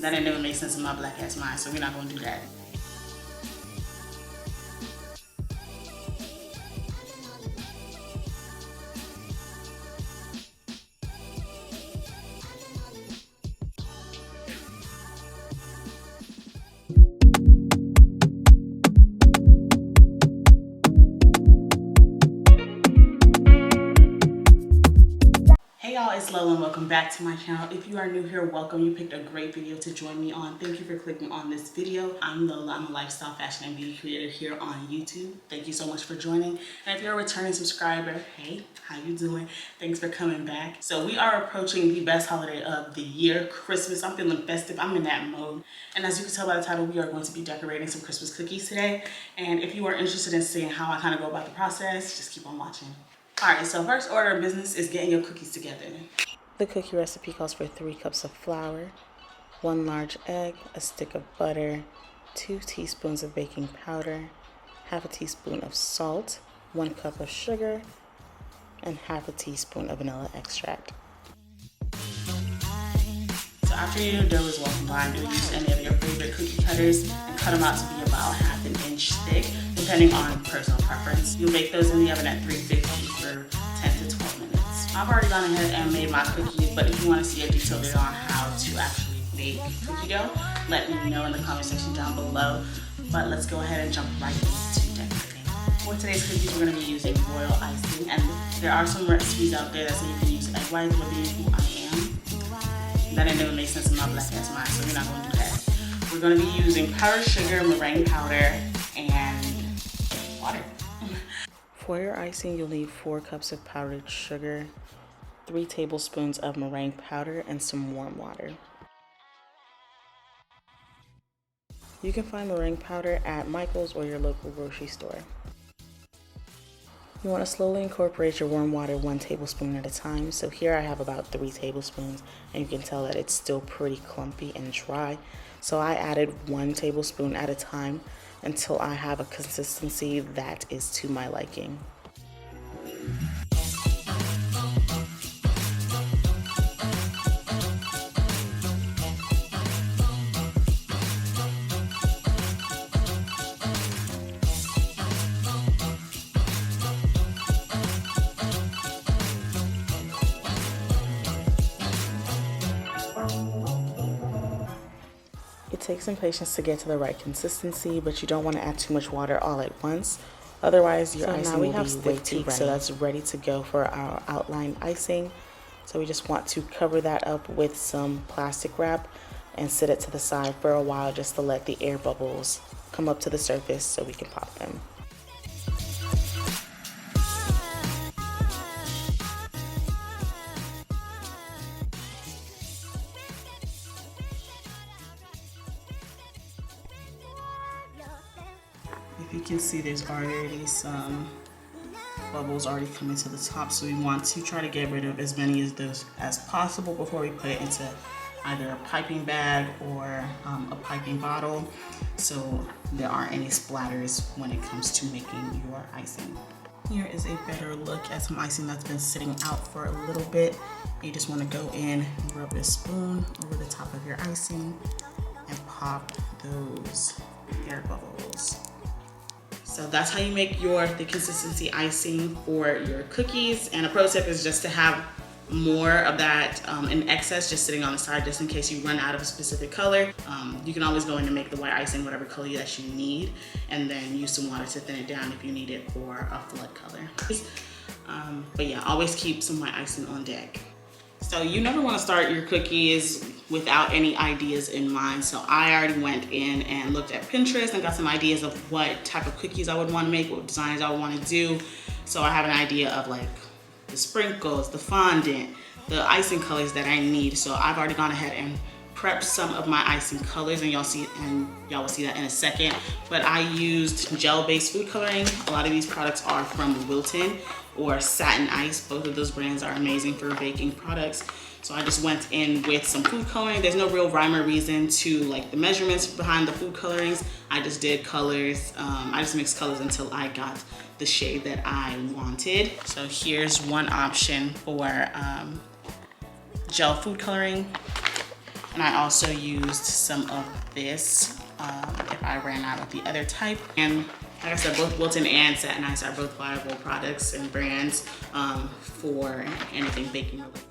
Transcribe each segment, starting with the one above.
That ain't never make sense in my black ass mind, so we're not gonna do that. Hey y'all, it's Lola and welcome back to my channel. If you are new here, welcome. You picked a great video to join me on. Thank you for clicking on this video. I'm Lola. I'm a lifestyle, fashion, and beauty creator here on YouTube. Thank you so much for joining. And if you're a returning subscriber, hey, how you doing? Thanks for coming back. So we are approaching the best holiday of the year, Christmas. I'm feeling festive. I'm in that mode. And as you can tell by the title, we are going to be decorating some Christmas cookies today. And if you are interested in seeing how I kind of go about the process, just keep on watching. Alright, so first order of business is getting your cookies together. The cookie recipe calls for 3 cups of flour, 1 large egg, a stick of butter, 2 teaspoons of baking powder, half a teaspoon of salt, 1 cup of sugar, and half a teaspoon of vanilla extract. So after your dough is well combined, you'll use any of your favorite cookie cutters and cut them out to be about ½ an inch thick, depending on personal preference. You'll bake those in the oven at 350 for 10 to 12 minutes. I've already gone ahead and made my cookies, but if you want to see a detailed video on how to actually bake cookie dough, let me know in the comment section down below. But let's go ahead and jump right into decorating. For today's cookies, we're going to be using royal icing, and there are some recipes out there that say you can use egg whites, but being who I am, that ain't never made sense in my black ass mind, so we're not going to do that. We're going to be using powdered sugar, meringue powder, and water. For your icing, you'll need 4 cups of powdered sugar, 3 tablespoons of meringue powder, and some warm water. You can find meringue powder at Michael's or your local grocery store. You want to slowly incorporate your warm water 1 tablespoon at a time. So here I have about 3 tablespoons, and you can tell that it's still pretty clumpy and dry. So I added 1 tablespoon at a time until I have a consistency that is to my liking. It takes some patience to get to the right consistency, but you don't want to add too much water all at once. Otherwise, your icing will be way too runny. So that's ready to go for our outline icing. So we just want to cover that up with some plastic wrap and set it to the side for a while just to let the air bubbles come up to the surface so we can pop them. If you can see, there's already some bubbles already coming to the top, so we want to try to get rid of as many of those as possible before we put it into either a piping bag or a piping bottle, so there aren't any splatters when it comes to making your icing. Here is a better look at some icing that's been sitting out for a little bit. You just want to go in and rub a spoon over the top of your icing and pop those air bubbles. So that's how you make the consistency icing for your cookies. And a pro tip is just to have more of that in excess just sitting on the side, just in case you run out of a specific color. You can always go in and make the white icing whatever color that you need, and then use some water to thin it down if you need it for a flood color. But yeah, always keep some white icing on deck. So you never want to start your cookies without any ideas in mind. So I already went in and looked at Pinterest and got some ideas of what type of cookies I would want to make, what designs I would want to do. So I have an idea of like the sprinkles, the fondant, the icing colors that I need. So I've already gone ahead and prepped some of my icing colors, and y'all will see that in a second. But I used gel-based food coloring. A lot of these products are from Wilton or Satin Ice. Both of those brands are amazing for baking products. So I just went in with some food coloring. There's no real rhyme or reason to like the measurements behind the food colorings. I just did colors. I just mixed colors until I got the shade that I wanted. So here's one option for gel food coloring. And And I also used some of this if I ran out of the other type. And like I said, both Wilton and Satin Ice are both viable products and brands for anything baking related.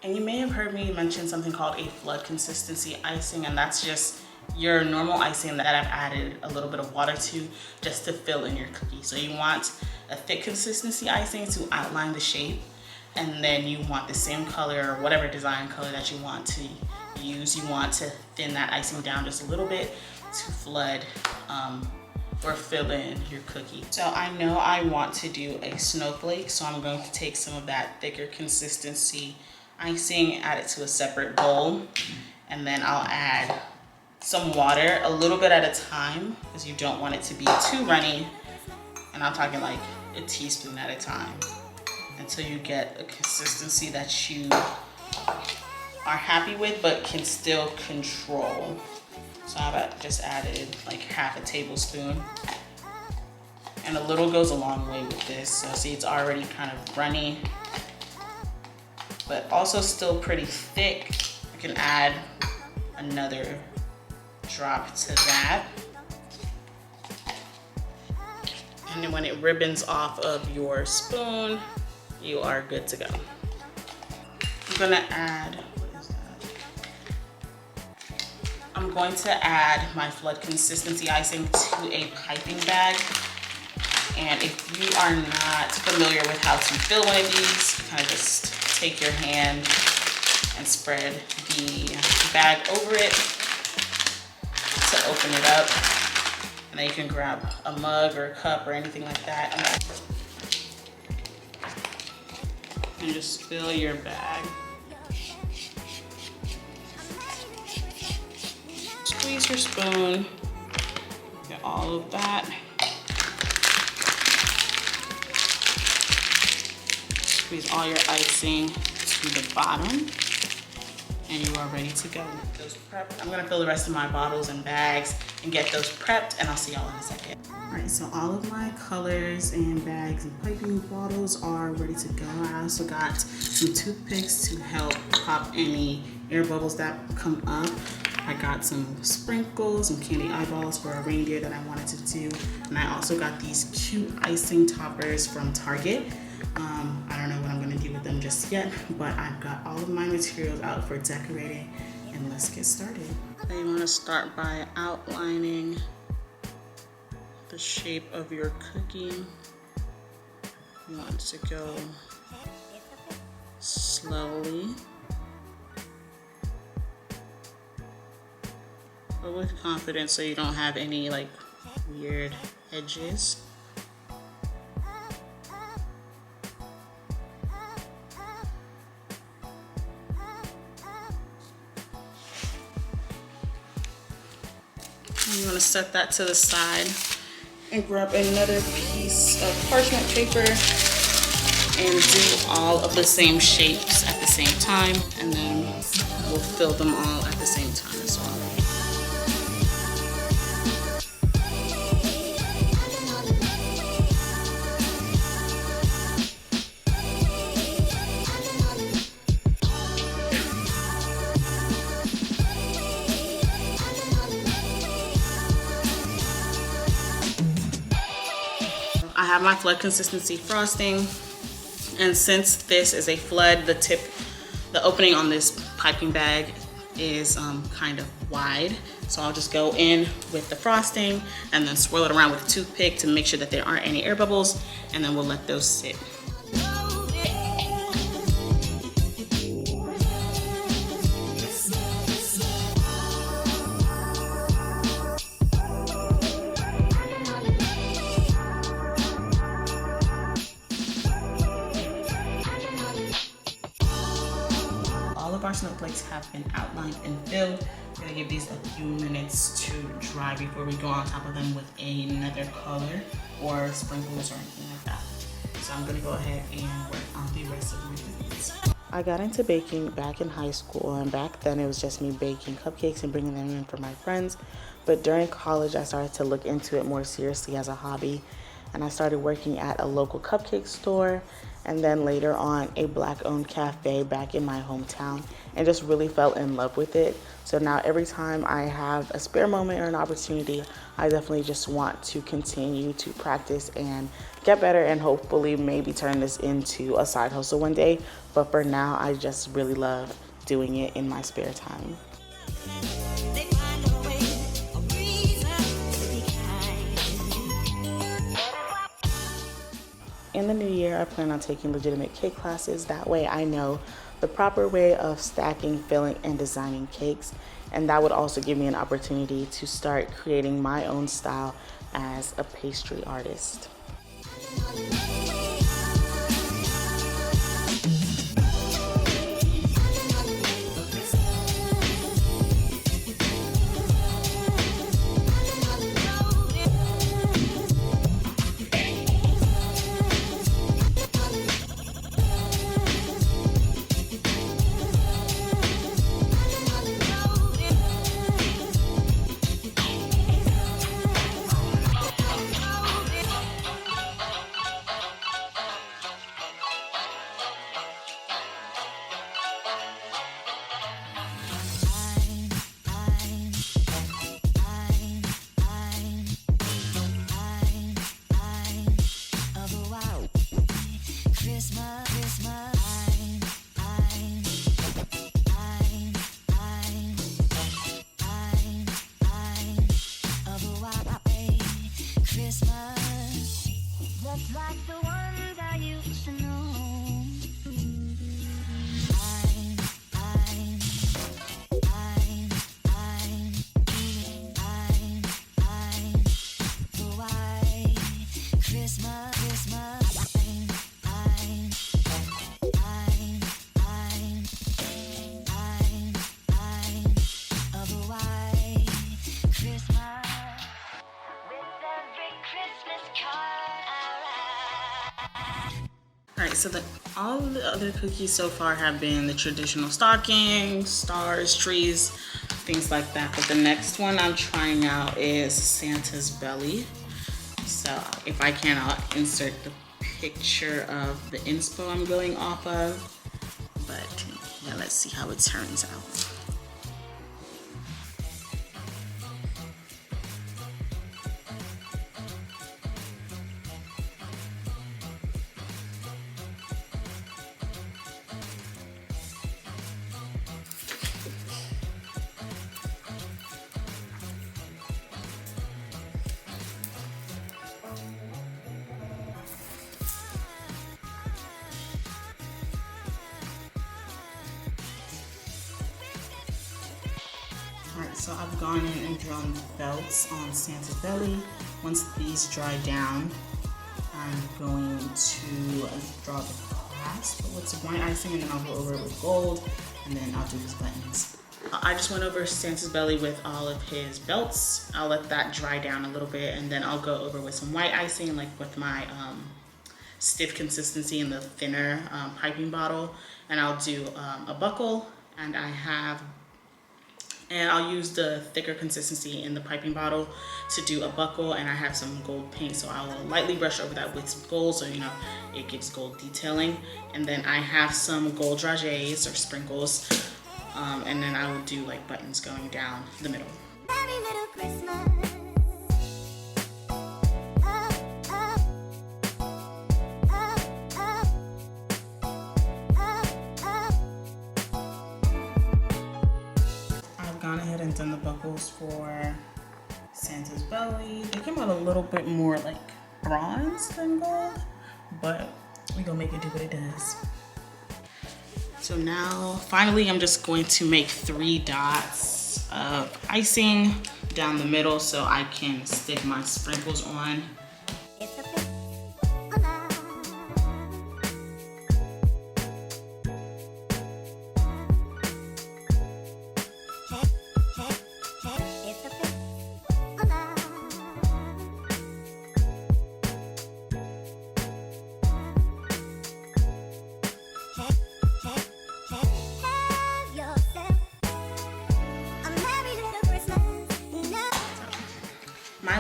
And you may have heard me mention something called a flood consistency icing, and that's just your normal icing that I've added a little bit of water to just to fill in your cookie. So you want a thick consistency icing to outline the shape, and then you want the same color or whatever design color that you want to use. You want to thin that icing down just a little bit to flood or fill in your cookie. So I know I want to do a snowflake, so I'm going to take some of that thicker consistency icing, add it to a separate bowl, and then I'll add some water a little bit at a time because you don't want it to be too runny, and I'm talking like a teaspoon at a time until you get a consistency that you are happy with but can still control. So I've just added like half a tablespoon, and a little goes a long way with this. So see, it's already kind of runny but also still pretty thick. I can add another drop to that. And then when it ribbons off of your spoon, you are good to go. I'm gonna add, what is that? I'm going to add my flood consistency icing to a piping bag. And if you are not familiar with how to fill one of these, kind of just take your hand and spread the bag over it to open it up. And then you can grab a mug or a cup or anything like that and just fill your bag. Squeeze your spoon, get all of that. Squeeze all your icing to the bottom, and you are ready to go. Those prepped. I'm gonna fill the rest of my bottles and bags and get those prepped, and I'll see y'all in a second. All right, so all of my colors and bags and piping bottles are ready to go. I also got some toothpicks to help pop any air bubbles that come up. I got some sprinkles and candy eyeballs for a reindeer that I wanted to do, and I also got these cute icing toppers from Target. I don't know what I'm gonna do with them just yet, but I've got all of my materials out for decorating, and let's get started. So you wanna start by outlining the shape of your cookie. You want to go slowly, but with confidence so you don't have any like weird edges. You want to set that to the side and grab another piece of parchment paper and do all of the same shapes at the same time, and then we'll fill them all at the same time as well. I have my flood consistency frosting, and since this is a flood, the opening on this piping bag is kind of wide. So I'll just go in with the frosting and then swirl it around with a toothpick to make sure that there aren't any air bubbles, and then we'll let those sit. Our snowflakes have been outlined and filled. We're gonna give these a few minutes to dry before we go on top of them with another color or sprinkles or anything like that. So I'm gonna go ahead and work on the rest of my cookies. I got into baking back in high school, and back then it was just me baking cupcakes and bringing them in for my friends. But during college, I started to look into it more seriously as a hobby. And I started working at a local cupcake store and then later on a Black-owned cafe back in my hometown, and just really fell in love with it. So now every time I have a spare moment or an opportunity, I definitely just want to continue to practice and get better and hopefully maybe turn this into a side hustle one day. But for now, I just really love doing it in my spare time. In the new year, I plan on taking legitimate cake classes. That way I know the proper way of stacking, filling, and designing cakes. And that would also give me an opportunity to start creating my own style as a pastry artist. Alright, so all the other cookies so far have been the traditional stockings, stars, trees, things like that. But the next one I'm trying out is Santa's belly. So if I can, I'll insert the picture of the inspo I'm going off of. But yeah, let's see how it turns out. Alright, so I've gone in and drawn the belts on Santa's belly. Once these dry down, I'm going to draw the clasp with some white icing, and then I'll go over it with gold, and then I'll do his buttons. I just went over Santa's belly with all of his belts. I'll let that dry down a little bit, and then I'll go over with some white icing, like with my stiff consistency in the thinner piping bottle, and I'll do a buckle, and I'll use the thicker consistency in the piping bottle to do a buckle, and I have some gold paint, so I will lightly brush over that with some gold, so you know it gives gold detailing. And then I have some gold dragees or sprinkles, and then I will do like buttons going down the middle. Merry little Christmas. Done the buckles for Santa's belly. They came out a little bit more like bronze than gold, but we gonna make it do what it does. So now, finally, I'm just going to make 3 dots of icing down the middle so I can stick my sprinkles on.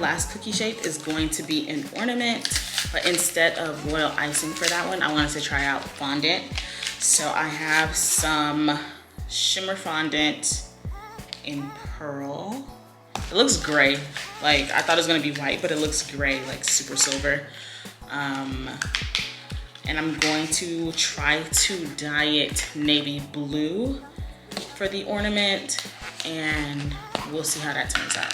last cookie shape is going to be an ornament, but instead of royal icing for that one, I wanted to try out fondant. So I have some shimmer fondant in pearl. It looks gray. Like, I thought it was gonna be white, but it looks gray, like super silver. And I'm going to try to dye it navy blue for the ornament, and we'll see how that turns out.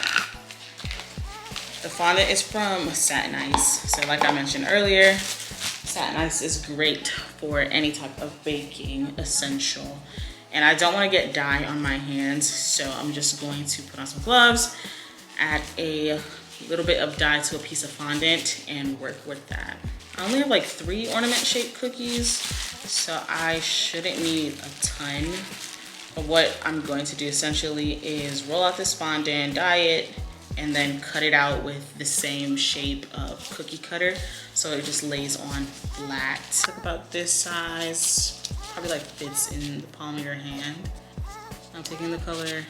The fondant is from Satin Ice. So like I mentioned earlier, Satin Ice is great for any type of baking essential. And I don't want to get dye on my hands, so I'm just going to put on some gloves, add a little bit of dye to a piece of fondant, and work with that. I only have like 3 ornament shaped cookies, so I shouldn't need a ton. But what I'm going to do essentially is roll out this fondant, dye it, and then cut it out with the same shape of cookie cutter, so it just lays on flat. It's about this size, probably like fits in the palm of your hand. I'm taking the color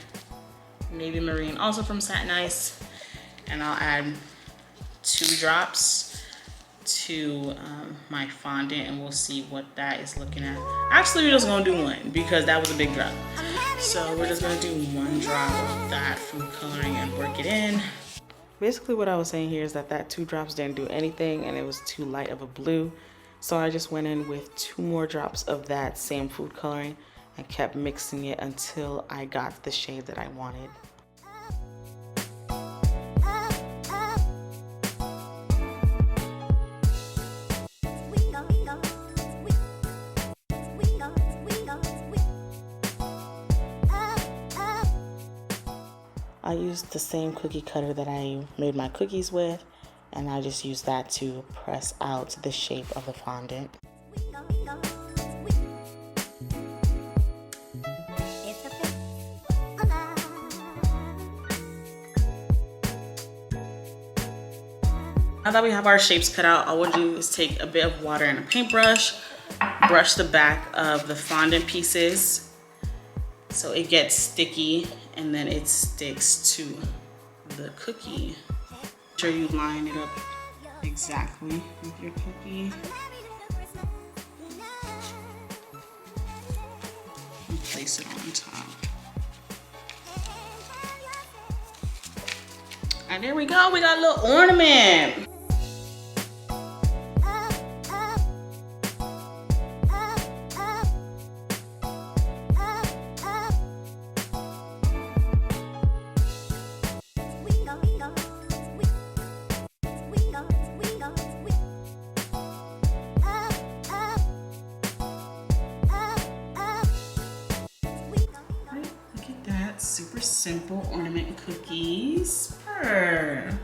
Navy Marine, also from Satin Ice, and I'll add 2 drops to my fondant, and we'll see what that is looking at. Actually, we're just gonna do 1 because that was a big drop. So we're just gonna do 1 drop of that food coloring and work it in. Basically what I was saying here is that 2 drops didn't do anything, and it was too light of a blue. So I just went in with 2 more drops of that same food coloring and kept mixing it until I got the shade that I wanted. I used the same cookie cutter that I made my cookies with, and I just used that to press out the shape of the fondant. Now that we have our shapes cut out, all we'll do is take a bit of water and a paintbrush, brush the back of the fondant pieces so it gets sticky and then it sticks to the cookie. Make sure you line it up exactly with your cookie. And place it on top. And there we go, we got a little ornament. Super simple ornament cookies. Purr.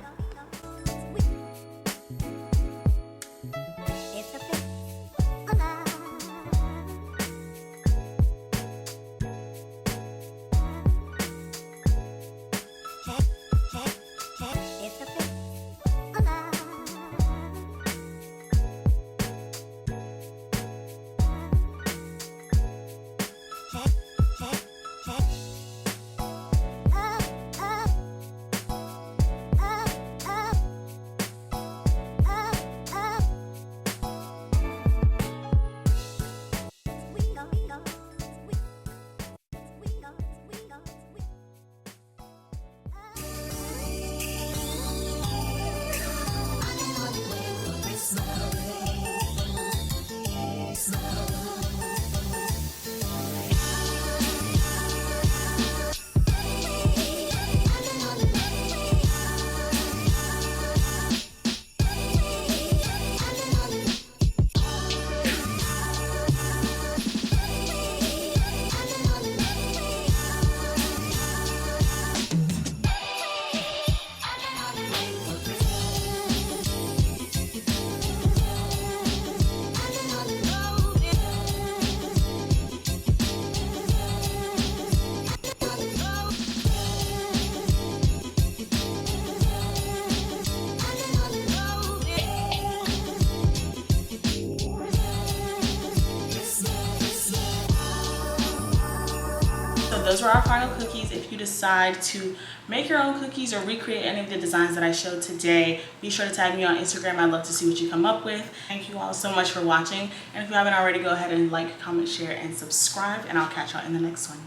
Those are our final cookies. If you decide to make your own cookies or recreate any of the designs that I showed today, be sure to tag me on Instagram. I'd love to see what you come up with. Thank you all so much for watching. And if you haven't already, go ahead and like, comment, share, and subscribe. And I'll catch y'all in the next one.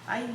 Bye.